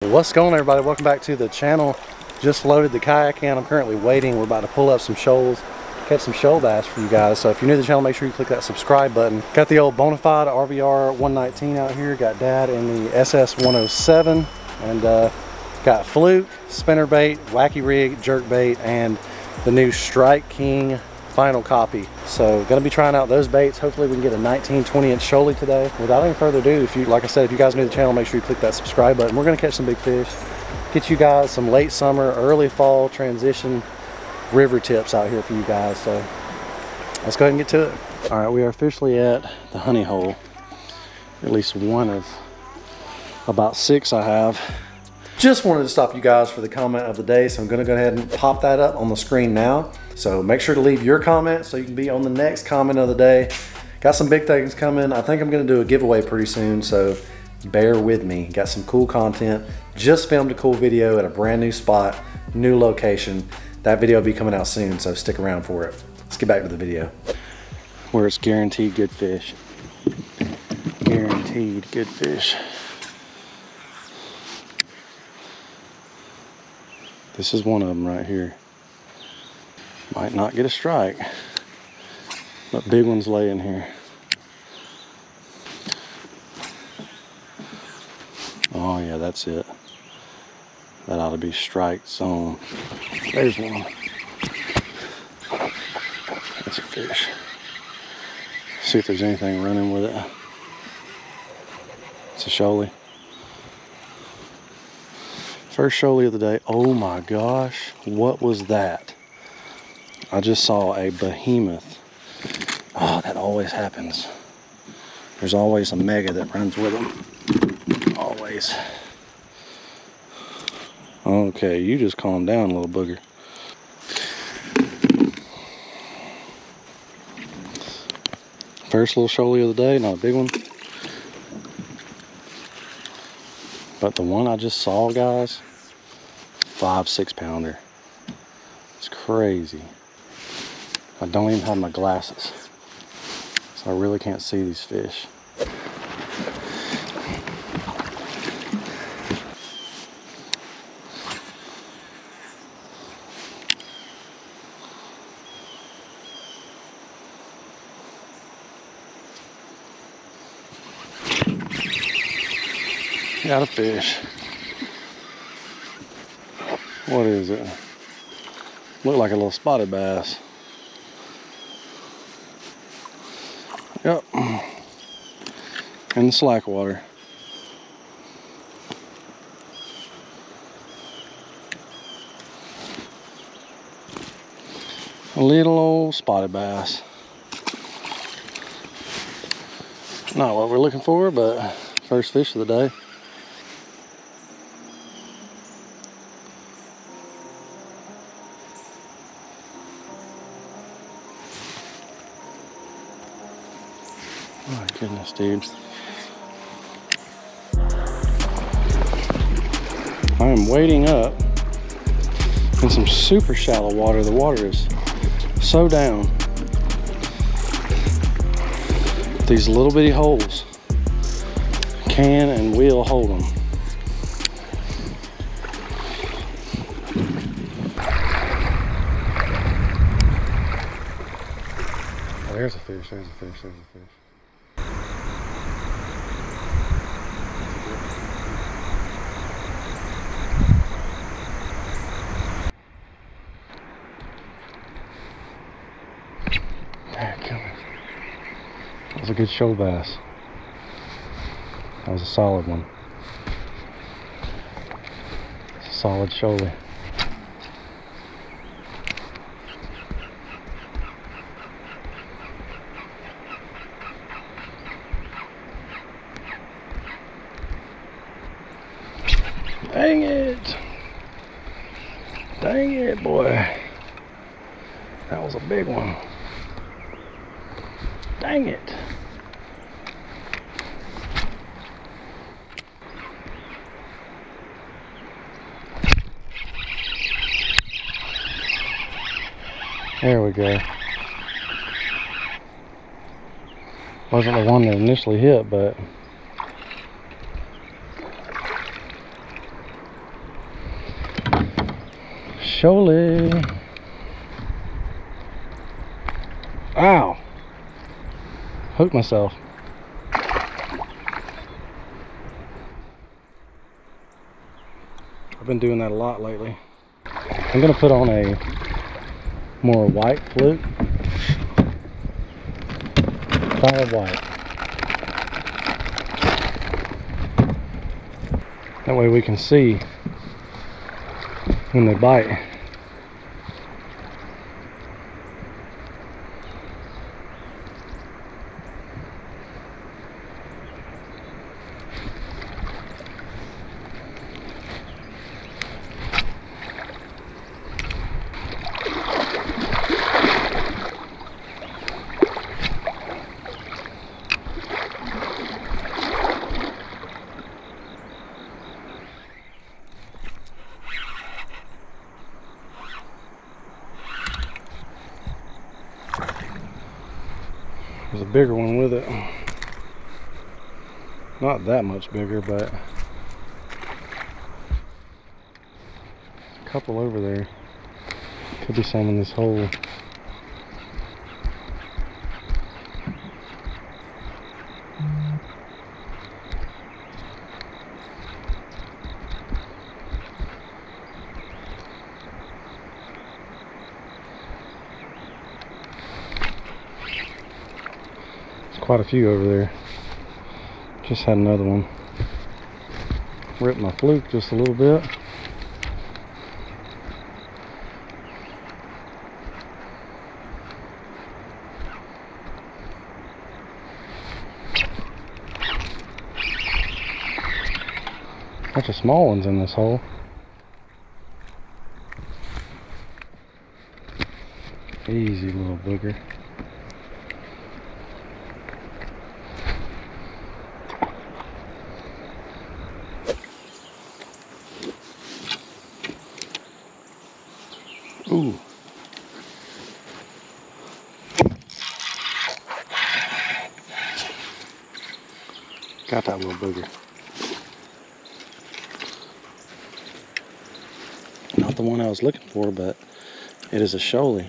What's going on, everybody? Welcome back to the channel. Just loaded the kayak in. I'm currently waiting. We're about to pull up some shoals, catch some shoal bass for you guys. So if you're new to the channel, make sure you click that subscribe button. Got the old Bonafide RVR119 out here. Got Dad in the SS107, and got Fluke, spinnerbait, Wacky rig, jerkbait, and the new Strike King final copy. So gonna be trying out those baits. Hopefully we can get a 19-20 inch shoalie today. Without any further ado, if you, like I said, if you guys are new to the channel, make sure you click that subscribe button. We're gonna catch some big fish, get you guys some late summer, early fall transition river tips out here for you guys. So let's go ahead and get to it. All right, we are officially at the honey hole. At least one of about 6 I have. Just wanted to stop you guys for the comment of the day, so I'm gonna go ahead and pop that up on the screen now. So make sure to leave your comment so you can be on the next comment of the day. Got some big things coming. I think I'm gonna do a giveaway pretty soon, so bear with me. Got some cool content. Just filmed a cool video at a brand new spot, new location. That video will be coming out soon, so stick around for it. Let's get back to the video. Where it's guaranteed good fish. Guaranteed good fish. This is one of them right here. Might not get a strike, but big ones lay in here. Oh yeah, that's it. That ought to be strike zone. There's one. That's a fish. See if there's anything running with it. It's a shoalie. First shoalie of the day. Oh my gosh, what was that? I just saw a behemoth. Oh, that always happens. There's always a mega that runs with them. Always. Okay, you just calm down, little booger. First little shoalie of the day, not a big one. But the one I just saw, guys, 5-6 pounder. It's crazy. I don't even have my glasses, so I really can't see these fish. Got a fish. What is it? Look like a little spotted bass. Yep. In the slack water. A little old spotted bass. Not what we're looking for, but first fish of the day. Oh my goodness, dude. I am wading up in some super shallow water. The water is so down. These little bitty holes can and will hold them. Oh, there's a fish, there's a fish, there's a fish. That was a good shoal bass. That was a solid one. It's a solid shoalie. Dang it! Dang it, boy. That was a big one. Dang it. There we go. Wasn't the one that initially hit, but Shoal. Ow! Hooked myself. I've been doing that a lot lately. I'm gonna put on a more white fluke. Solid white. That way we can see when they bite. There's a bigger one with it. Not that much bigger, but a couple over there. Could be some in this hole. Quite a few over there. Just had another one. Ripped my fluke just a little bit. Bunch of small ones in this hole. Easy little booger. Ooh. Got that little booger. Not the one I was looking for, but it is a shoal.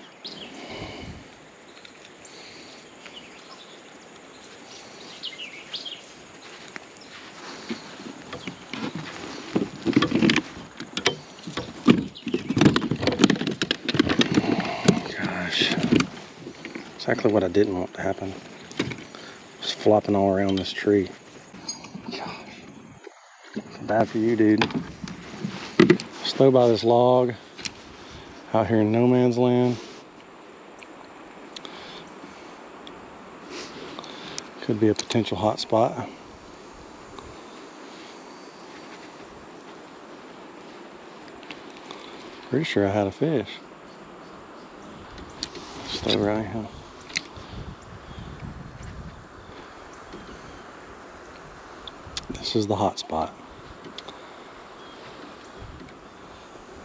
Exactly what I didn't want to happen. Just flopping all around this tree. Gosh. Bad for you, dude. Stow by this log out here in no man's land. Could be a potential hot spot. Pretty sure I had a fish. Stow right here. This is the hot spot.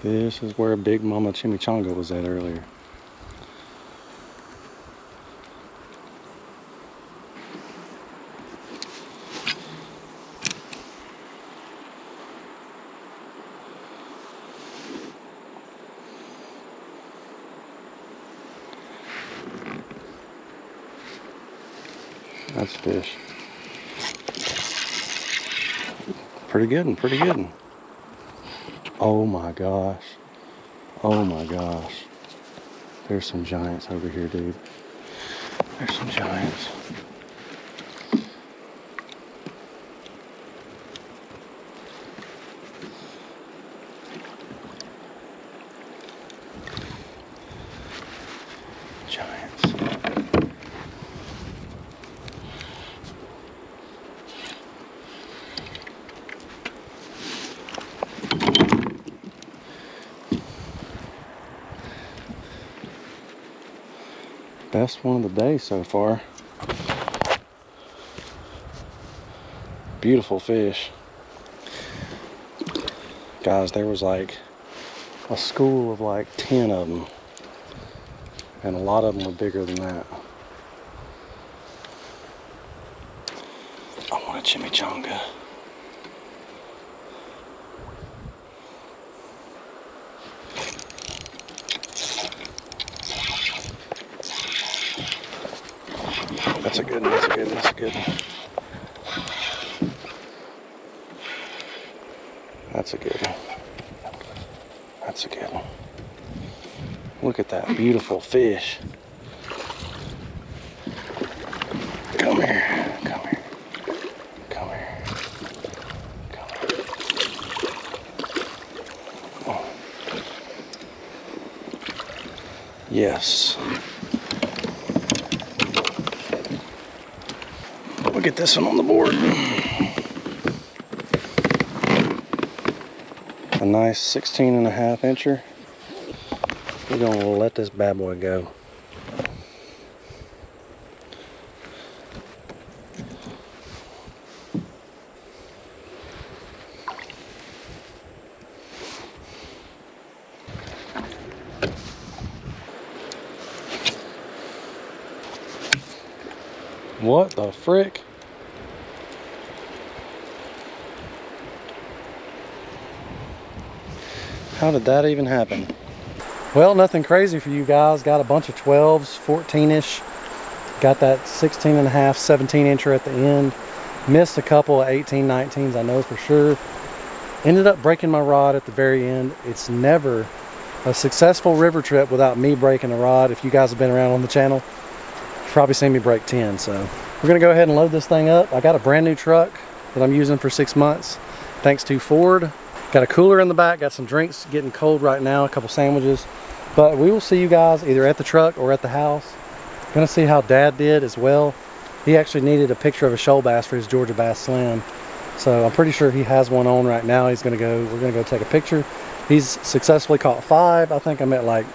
This is where Big Mama Chimichanga was at earlier. That's fish. Pretty good one, pretty good one. Oh my gosh. Oh my gosh. There's some giants over here, dude. There's some giants. Giants. Best one of the day so far. Beautiful fish. Guys, there was like a school of like 10 of them. And a lot of them were bigger than that. I want a chimichanga. That's a good one, that's a good one, that's a good one. That's a good one. That's a good one. Look at that beautiful fish. Come here, come here, come here, come here. Oh. Yes. We'll get this one on the board. A nice 16.5 incher. We're gonna let this bad boy go. What the frick? How did that even happen? Well, nothing crazy for you guys. Got a bunch of 12s, 14-ish. Got that 16.5, 17 incher at the end. Missed a couple of 18, 19s, I know for sure. Ended up breaking my rod at the very end. It's never a successful river trip without me breaking a rod. If you guys have been around on the channel, you've probably seen me break 10. So we're gonna go ahead and load this thing up. I got a brand new truck that I'm using for 6 months, thanks to Ford. Got a cooler in the back, got some drinks getting cold right now, a couple sandwiches. But we will see you guys either at the truck or at the house. Gonna see how Dad did as well. He actually needed a picture of a shoal bass for his Georgia Bass Slam. So I'm pretty sure he has one on right now. We're gonna go take a picture. He's successfully caught 5. I think I'm at like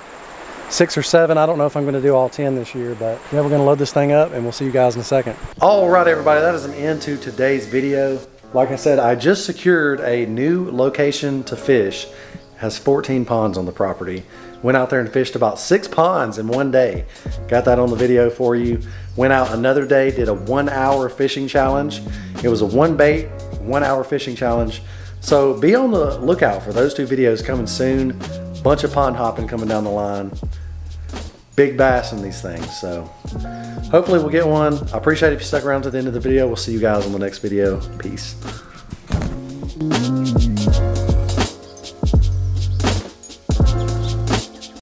6 or 7. I don't know if I'm gonna do all 10 this year, but yeah, we're gonna load this thing up and we'll see you guys in a second. All right, everybody, that is an end to today's video. Like I said, I just secured a new location to fish. It has 14 ponds on the property. Went out there and fished about 6 ponds in one day. Got that on the video for you. Went out another day, did a 1-hour fishing challenge. It was a 1 bait, 1-hour fishing challenge. So be on the lookout for those 2 videos coming soon. Bunch of pond hopping coming down the line. Big bass in these things. So hopefully we'll get one. I appreciate it if you stuck around to the end of the video. We'll see you guys on the next video. Peace.